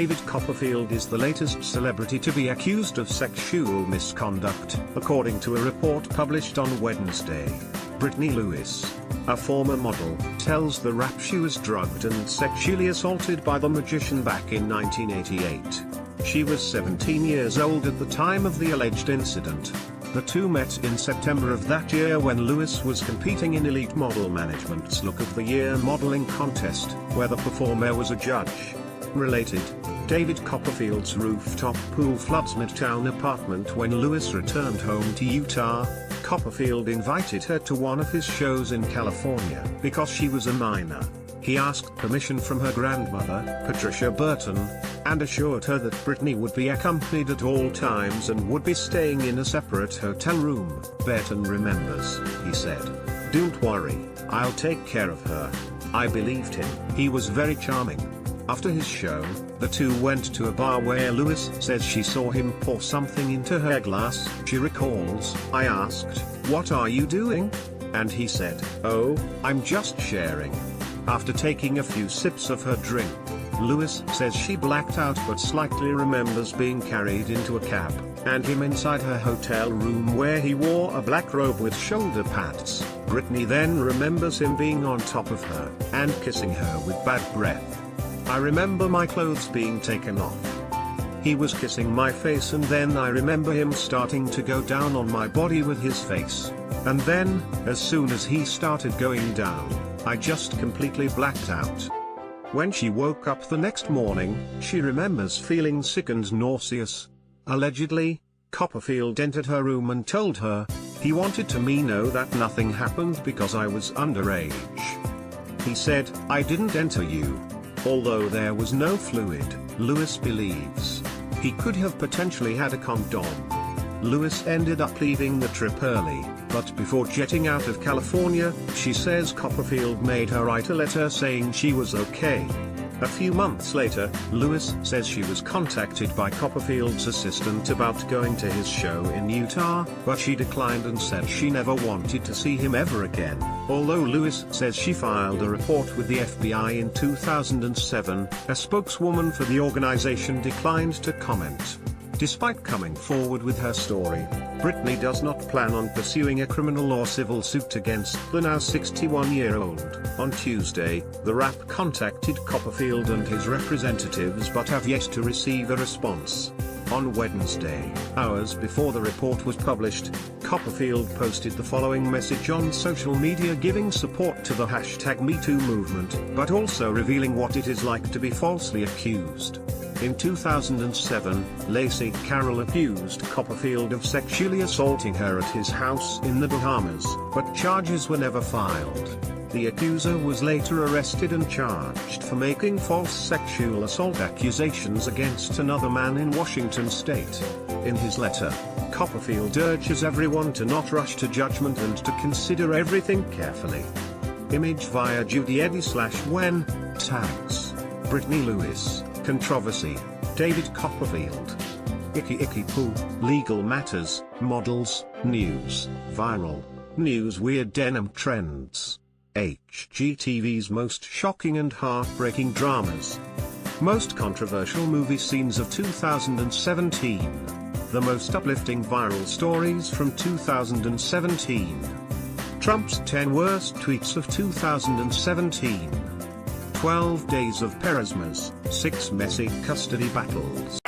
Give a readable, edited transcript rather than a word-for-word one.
David Copperfield is the latest celebrity to be accused of sexual misconduct, according to a report published on Wednesday. Brittney Lewis, a former model, tells TheWrap she was drugged and sexually assaulted by the magician back in 1988. She was 17 years old at the time of the alleged incident. The two met in September of that year when Lewis was competing in Elite Model Management's Look of the Year modeling contest, where the performer was a judge. Related, David Copperfield's rooftop pool floods Midtown apartment when Lewis returned home to Utah. Copperfield invited her to one of his shows in California because she was a minor. He asked permission from her grandmother, Patricia Burton, and assured her that Brittney would be accompanied at all times and would be staying in a separate hotel room. Burton remembers, he said, "Don't worry, I'll take care of her." I believed him. He was very charming. After his show, the two went to a bar where Lewis says she saw him pour something into her glass. She recalls, "I asked, 'What are you doing?' And he said, 'Oh, I'm just sharing.'" After taking a few sips of her drink, Lewis says she blacked out but slightly remembers being carried into a cab, and him inside her hotel room where he wore a black robe with shoulder pads. Brittney then remembers him being on top of her, and kissing her with bad breath. "I remember my clothes being taken off. He was kissing my face and then I remember him starting to go down on my body with his face. And then, as soon as he started going down, I just completely blacked out." When she woke up the next morning, she remembers feeling sick and nauseous. Allegedly, Copperfield entered her room and told her, "He wanted to know that nothing happened because I was underage. He said, 'I didn't enter you.'" Although there was no fluid, Lewis believes he could have potentially had a condom. Lewis ended up leaving the trip early, but before jetting out of California, she says Copperfield made her write a letter saying she was okay. A few months later, Lewis says she was contacted by Copperfield's assistant about going to his show in Utah, but she declined and said she never wanted to see him ever again. Although Lewis says she filed a report with the FBI in 2007, a spokeswoman for the organization declined to comment. Despite coming forward with her story, Brittney does not plan on pursuing a criminal or civil suit against the now 61-year-old. On Tuesday, TheWrap contacted Copperfield and his representatives but have yet to receive a response. On Wednesday, hours before the report was published, Copperfield posted the following message on social media giving support to the #MeToo movement, but also revealing what it is like to be falsely accused. In 2007, Lacey Carroll accused Copperfield of sexually assaulting her at his house in the Bahamas, but charges were never filed. The accuser was later arrested and charged for making false sexual assault accusations against another man in Washington state. In his letter, Copperfield urges everyone to not rush to judgment and to consider everything carefully. Image via Judy Eddy/When, tags, Brittney Lewis, controversy, David Copperfield. Icky poo, legal matters, models, news, viral, news weird denim trends. HGTV's most shocking and heartbreaking dramas. Most controversial movie scenes of 2017. The most uplifting viral stories from 2017. Trump's 10 worst tweets of 2017. 12 days of Peresmas, 6 messy custody battles.